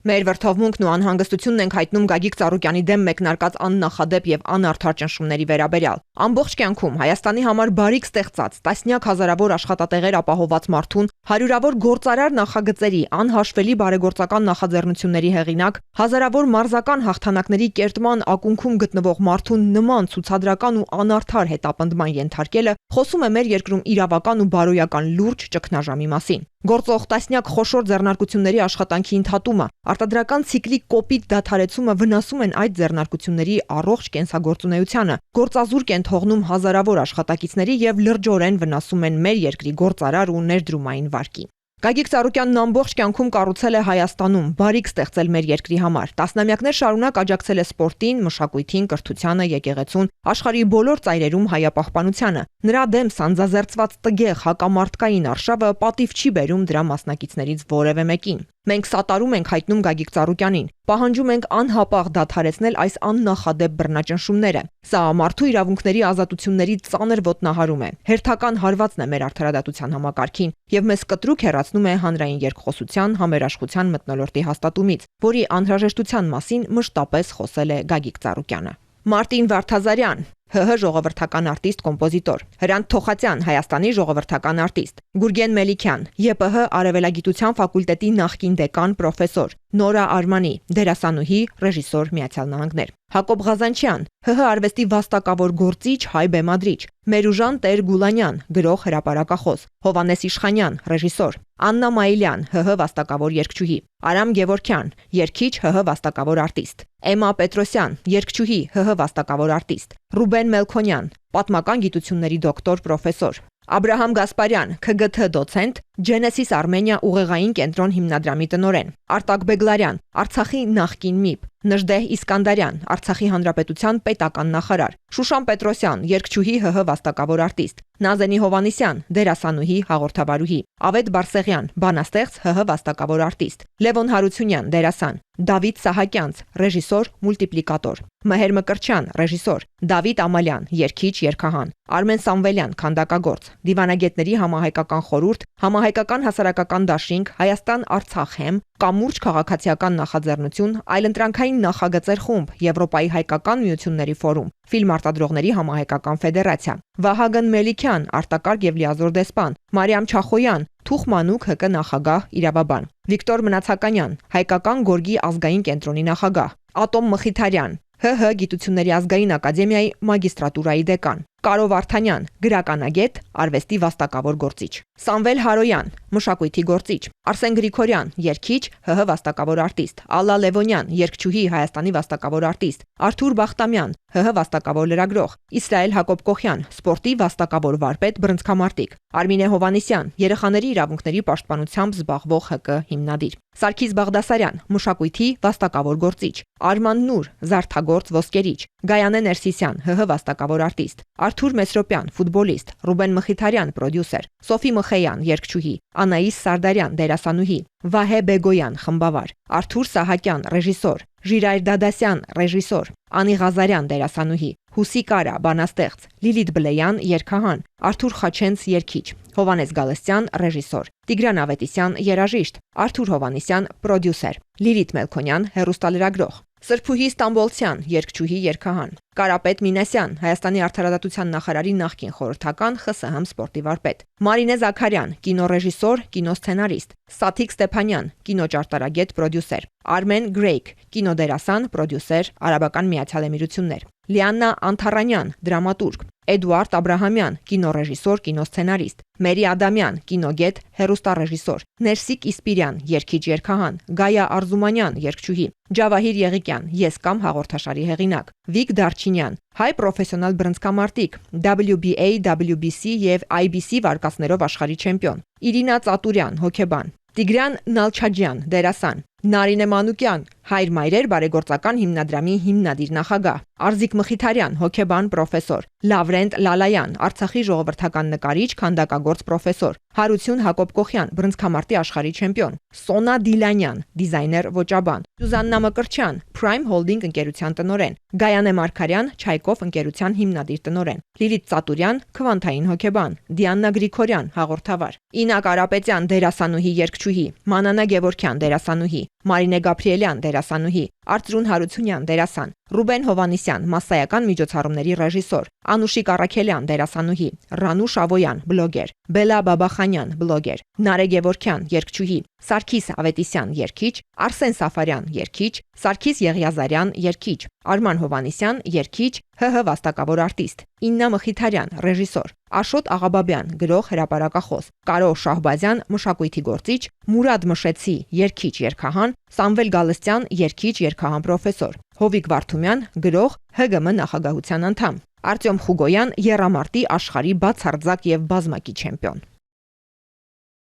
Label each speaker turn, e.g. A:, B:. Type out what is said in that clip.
A: Մեր վրդովմունքն ու անհանգստությունն ենք հայտնում Գագիկ Ծառուկյանի դեմ մեկնարկած աննախադեպ եւ անարդար ճնշումների վերաբերյալ։ Ամբողջ կյանքում Հայաստանի համար բարիք ստեղծած, տասնյակ հազարավոր աշխատատեղեր ապահովված մարդուն, հարյուրավոր գործարար նախագծերի, անհաշվելի բարեգործական նախաձեռնությունների հեղինակ, հազարավոր մարզական հաղթանակների կերտման ակունքում գտնվող մարդուն նման ցուցադրական ու անարդար հետապնդման ենթարկելը խոսում է մեր երկրում իրավական ու բարոյական լուրջ ճգնաժամի մասին։ Գործող տասնյակ խոշոր ձեռնարկությունների աշխատանքի ընդհատումը, արտադրական ցիկլի կոպիտ դադարեցումը վնասում են այդ ձեռնարկությունների առողջ կենսագործունեությանը, գործազուրկ են թողնում հազարավոր աշխատակիցների եւ լրջորեն վնասում են մեր երկրի գործարար ու ներդրումային վարկի։ Գագիկ Ծառուկյանն ամբողջ կյանքում կառուցել է Հայաստանում, բարիք ստեղծել մեր երկրի համար, տասնամյակներ շարունակ աջակցել է սպորտին, մշակույթին, կրթությանը, եկեղեցուն, աշխարհի բոլոր ծայրերում հայապահպանությանը։ Նրա դեմ սանձազերծված տգեղ հակամարտկային արշավը պատիվ չի բերում դրա մասնակիցներից որևէ մեկին։ Մենք սատարում ենք հայտնում Գագիկ Ծառուկյանին, պահանջում ենք անհապաղ դադարեցնել այս աննախադեպ բռնաճնշումները։ Սա մարդու իրավունքների ազատությունների ծանր ոտնահարում է, հերթական հարվածն է մեր արդարադատության համակարգին եւ մեզ կտրուկ հեռացնում է հանրային երկխոսության, համերաշխության մթնոլորտի հաստատումից, որի անհրաժեշտության մասին մշտապես խոսել է Գագիկ Ծառուկյանը։ Մարտին Վարդազարյան, ՀՀ ժողովրդական արտիստ, կոմպոզիտոր, Հրանտ Թոխացյան, Հայաստանի ժողովրդական արտիստ, Գուրգեն Մելիքյան, ԵՊՀ Արևելագիտության ֆակուլտետի նախկին դեկան, պրոֆեսոր, Նորա Արմանի, դերասանուհի, ռեժիսոր, Միացյալ Նահանգներ, Հակոբ Ղազանչյան, ՀՀ արվեստի վաստակավոր գործիչ, հայ բեմադրիչ, Մերուժան Տեր-Գուլանյան, գրող, հրապարակախոս, Հովանես Իշխանյան, ռեժիսոր, Աննա Մայիլյան, ՀՀ վաստակավոր երգչուհի, Արամ Գևորգյան, երգիչ, ՀՀ վաստակավոր արտիստ, Էմա Պետրոսյան, երգչուհի, ՀՀ վաստակավոր արտիստ, Ռուբեն Մելքոնյան, պատմական գիտությունների դոկտոր, պրոֆեսոր, Աբրահամ Գասպարյան, ՔԳԹ դոցենտ, Genesis Armenia ուղեղային կենտրոն հիմնադրամի տնօրեն, Արտակ Բեգլարյան, Արցախի նախկին ՄԻՊ, Նժդեհ Իսկանդարյան, Արցախի հանրապետության պետական նախարար, Շուշան Պետրոսյան, երգչուհի, ՀՀ վաստակավոր արտիստ, Նազենի Հովանիսյան, դերասանուհի, հաղորդավարուհի, Ավետ Բարսեղյան, բանաստեղծ, ՀՀ վաստակավոր արտիստ, Լևոն Հարությունյան, դերասան, Դավիթ Սահակյանց, ռեժիսոր, մուլտիպլիկատոր, Մհեր Մկրտչյան, ռեժիսոր, Դավիթ Ամալյան, երգիչ, երգահան, Արմեն Սամվելյան, քանդակագործ, Դիվանագետների համահայկական խորհուրդ, Համահայկական հասարակական դաշինք, Հայաստան-Արցախ հեմ, Կամուրջ քաղաքացիական նախաձեռնություն, այլընտրանքային նախագծեր խումբ, Եվրոպայի հայկական միությունների ֆորում, Ֆիլմ արտադրողների համահայկական ֆեդերացիա, Վահագն Մելիքյան, արտակարգ եւ լիազոր դեսպան, Մարիամ Չախոյան, Թուխ Մանուկ, ՀԿ նախագահ, իրավաբան, Վիկտոր Մնացականյան, Հայկական գորգի ազգային կենտրոնի նախագահ, Ատոմ Մխիթարյան, ՀՀ Գիտությունների ազգային ակադեմիայի մագիստրատուրայի դեկան, Կարո Վարդանյան, գրականագետ, արվեստի վաստակավոր գործիչ, Սամվել Հարոյան, մշակույթի գործիչ, Արսեն Գրիգորյան, երգիչ, ՀՀ վաստակավոր արտիստ, Ալլա Լևոնյան, երգչուհի, Հայաստանի վաստակավոր արտիստ, Արթուր Բախտամյան, ՀՀ վաստակավոր լրագրող, Իսրայել Հակոբկոխյան, սպորտի վաստակավոր վարպետ, բռնցքամարտիկ, Արմինե Հովանիսյան, երեխաների իրավունքների պաշտպանությամբ զբաղվող ՀԿ հիմնադիր, Սարգիս Բաղդասարյան, մշակույթի վաստակավոր գործիչ, Արման Նուր, զարդագործ ոսկերիչ, Գայանե Ներսիսյան, ՀՀ վաստակավոր արտիստ, Արթուր Մեսրոպյան, ֆուտբոլիստ, Ռուբեն Մխիթարյան, պրոդյուսեր, Սոֆի Մխեյան, երգչուհի, Անաիս Սարդարյան, դերասանուհի, Վահե Բեգոյան, խմբավար, Արթուր Սահակյան, ռեժիսոր, Ժիրայր Դադասյան, ռեժիսոր, Անի Ղազարյան, դերասանուհի, Հուսի Կարա, բանաստեղծ, Լիլիթ Բլեյան, երգահան, Արթուր Խաչենց, երգիչ, Հովանես Գալստյան, ռեժիսոր, Տիգրան Ավետիսյան, երաժիշտ, Արթուր Հովանիսյան, պրոդյուսեր, Լիլիթ Մելքոնյան, հեռուստալրագրող, Սրփուհի Ստամբոլցյան, երգչուհի, երգահան, Կարապետ Մինասյան, Հայաստանի արդարադատության նախարարի նախկին խորհրդական, ԽՍՀՄ սպորտի վարպետ, Մարինե Զաքարյան, կինոռեժիսոր, կինոսցենարիստ, Սաթիկ Ստեփանյան, կինոճարտարագետ, պրոդյուսեր, Արմեն Գրեյք, կինոդերասան, պրոդյուսեր, Արաբական Միացյալ Էմիրություններ, Լիաննա Անթարանյան, դրամատուրգ, Էդուարդ Աբրահամյան, կինոռեժիսոր, կինոսցենարիստ, Մերի Ադամյան, կինոգետ, հեռուստառեժիսոր, Ներսիկ Իսպիրյան, երգիչ, երգահան, Գայա Արզումանյան, երգչուհի, Ջավահիր Եղիկյան, Ես կամ հաղորդաշարի հեղինակ, Վիկ Դարչինյան, հայ պրոֆեսիոնալ բռնցքամարտիկ, WBA, WBC եւ IBC վարկածներով աշխարհի չեմպիոն, Իրինա Ծատուրյան, հոկեբան, Տիգրան Նալչաջյան, դերասան, Նարինե Մանուկյան, Հայր Մայրեր բարեգործական հիմնադրամի հիմնադիր նախագահ, Արզիկ Մխիթարյան, հոկեբան, պրոֆեսոր, Լավրենտ Լալայան, Արցախի ժողովրդական նկարիչ, քանդակագործ, պրոֆեսոր, Հարություն Հակոբկոխյան, բռնցքամարտի աշխարհի չեմպիոն, Սոնա Դիլանյան, դիզայներ, ոճաբան, Սյուզաննա Մկրտչյան, Prime Holding ընկերության տնօրեն, Գայանե Մարգարյան, Չայկով ընկերության հիմնադիր տնօրեն, Լիլիթ Ծատուրյան, քվանտային հոկեբան, Դիաննա Գրիգորյան, հաղորդավար, Ինա Կարապետյան, դերասանուհի, երգչուհի, Մանանա Գևորգյան, դերասանուհի, Մարինե Գաբրիելյան դերասանուհի, Արծրուն Հարությունյան դերասան, Ռուբեն Հովանիսյան մասսայական միջոցառումների ռեժիսոր, Անուշիկ Առաքելյան դերասանուհի, Ռանուշ Ավոյան բլոգեր, Բելա Բաբախանյան բլոգեր, Նարեկ Գևորքյան երգչուհի, Սարգիս Ավետիսյան երգիչ, Արսեն Սաֆարյան երգիչ, Սարգիս Եղիազարյան երգիչ, Արման Հովանիսյան երգիչ, ՀՀ վաստակավոր արտիստ, Իննա Մխիթարյան ռեժիսոր, Աշոտ Աղաբաբյան գրող հրապարակախոս, Կարո Շահբազյան մշակույթի գործիչ, Մուրադ Մշեցի երգիչ երգահան, Սամվել Գալստյան երգիչ երգահան պրոֆեսոր, Հովիկ Վարդումյան գրող, ՀԳՄ նախագահության անդամ, Արտյոմ Խուգոյան եռամարտի աշխարհի բացարձակ եւ բազմակի չեմպիոն։